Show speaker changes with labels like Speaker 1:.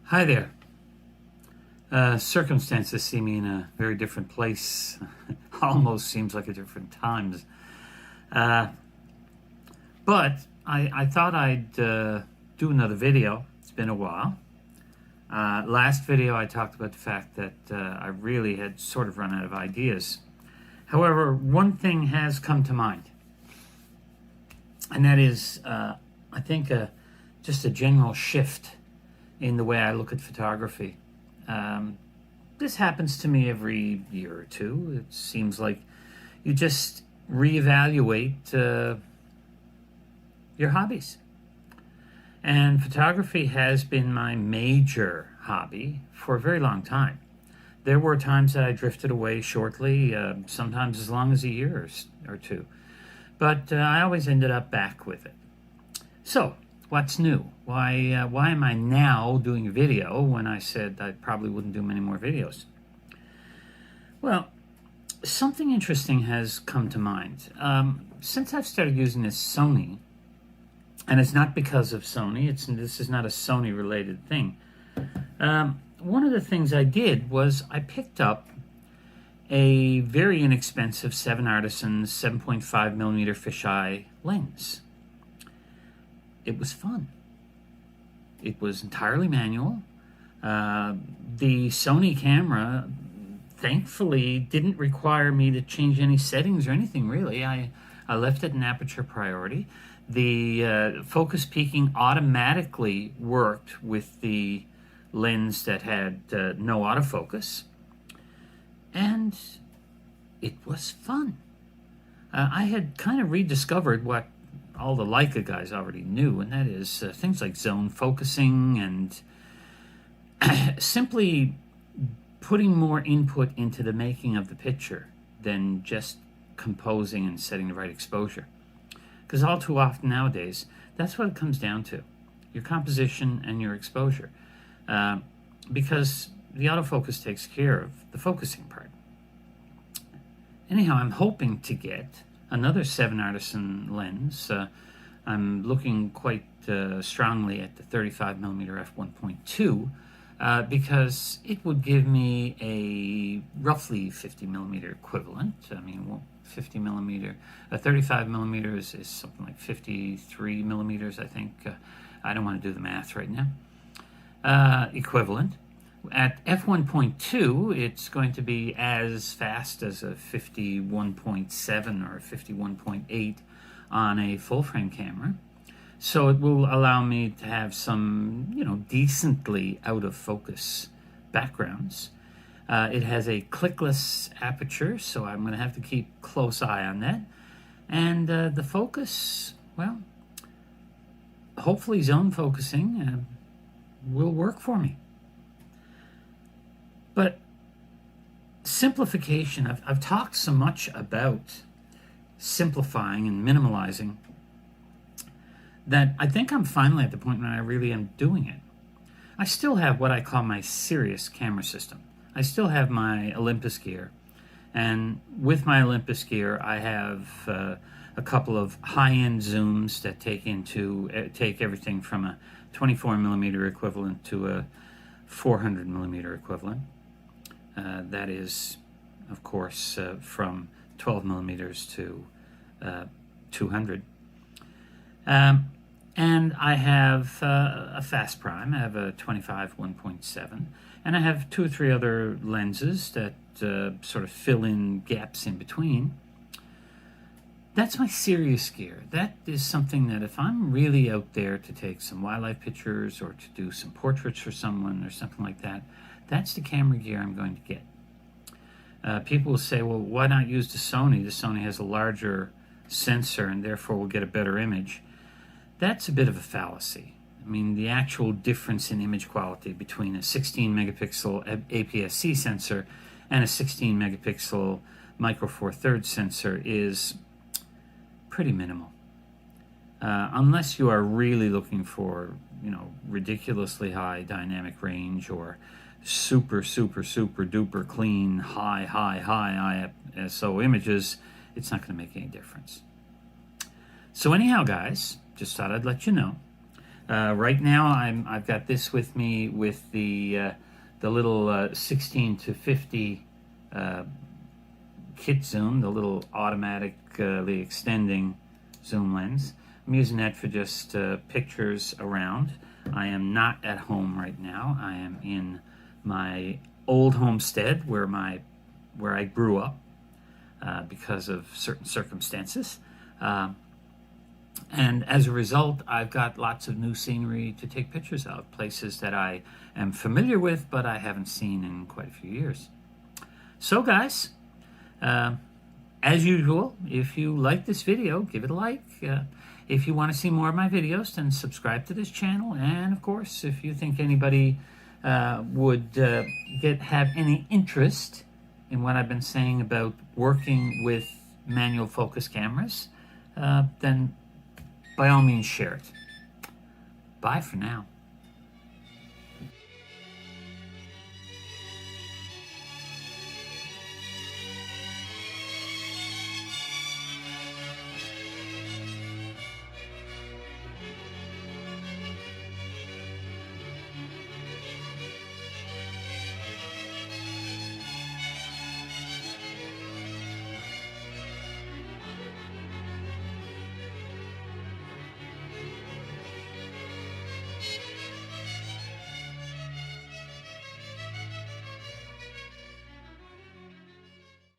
Speaker 1: Hi there. Circumstances see me in a very different place. Almost seems like a different times. Uh, but I thought I'd do another video. It's been a while. Last video I talked about the fact that I really had sort of run out of ideas. However, one thing has come to mind. And that is, I think, just a general shift in the way I look at photography. This happens to me every year or two. It seems like you just reevaluate your hobbies. And photography has been my major hobby for a very long time. There were times that I drifted away shortly, sometimes as long as a year or two. But I always ended up back with it. So, what's new? Why am I now doing a video when I said I probably wouldn't do many more videos? Well, something interesting has come to mind. Since I've started using this Sony, and it's not because of Sony, this is not a Sony-related thing. One of the things I did was I picked up a very inexpensive 7 Artisan 7.5mm fisheye lens. It was fun. It was entirely manual. The Sony camera, thankfully, didn't require me to change any settings or anything, really. I left it in aperture priority. The focus peaking automatically worked with the lens that had no autofocus. And it was fun. I had kind of rediscovered what all the Leica guys already knew, and that is things like zone focusing and simply putting more input into the making of the picture than just composing and setting the right exposure. Because all too often nowadays, that's what it comes down to, your composition and your exposure. Because the autofocus takes care of the focusing part. Anyhow, I'm hoping to get another 7 Artisan lens. I'm looking quite strongly at the 35mm f1.2 because it would give me a roughly 50mm equivalent. I mean, 50mm, 35mm is something like 53 millimeters, I think. I don't want to do the math right now. Equivalent. At f1.2, it's going to be as fast as a 51.7 or 51.8 on a full-frame camera. So it will allow me to have some, decently out-of-focus backgrounds. It has a clickless aperture, so I'm going to have to keep close eye on that. And the focus, well, hopefully zone focusing will work for me. But simplification, I've talked so much about simplifying and minimalizing that I think I'm finally at the point when I really am doing it. I still have what I call my serious camera system. I still have my Olympus gear. And with my Olympus gear, I have a couple of high-end zooms that take everything from a 24mm equivalent to a 400mm equivalent. That is, of course, from 12mm to 200. And I have a fast prime. I have a 25 1.7. And I have 2 or 3 other lenses that sort of fill in gaps in between. That's my serious gear. That is something that if I'm really out there to take some wildlife pictures or to do some portraits for someone or something like that, that's the camera gear I'm going to get. People will say, well, why not use the Sony? The Sony has a larger sensor and therefore we'll get a better image. That's a bit of a fallacy. I mean, the actual difference in image quality between a 16 megapixel APS-C sensor and a 16 megapixel Micro Four Thirds sensor is pretty minimal. Unless you are really looking for, ridiculously high dynamic range or super duper clean, high ISO images, it's not going to make any difference. So anyhow, guys, just thought I'd let you know Right now, I've got this with me with the little 16 to 50 kit zoom, the little automatically extending zoom lens. I'm using that for just pictures around. I am not at home right now. I am in my old homestead where I grew up because of certain circumstances. And as a result, I've got lots of new scenery to take pictures of, places that I am familiar with, but I haven't seen in quite a few years. So guys, as usual, if you like this video, give it a like. If you want to see more of my videos, then subscribe to this channel. And of course, if you think anybody would have any interest in what I've been saying about working with manual focus cameras, then by all means share it. Bye for now.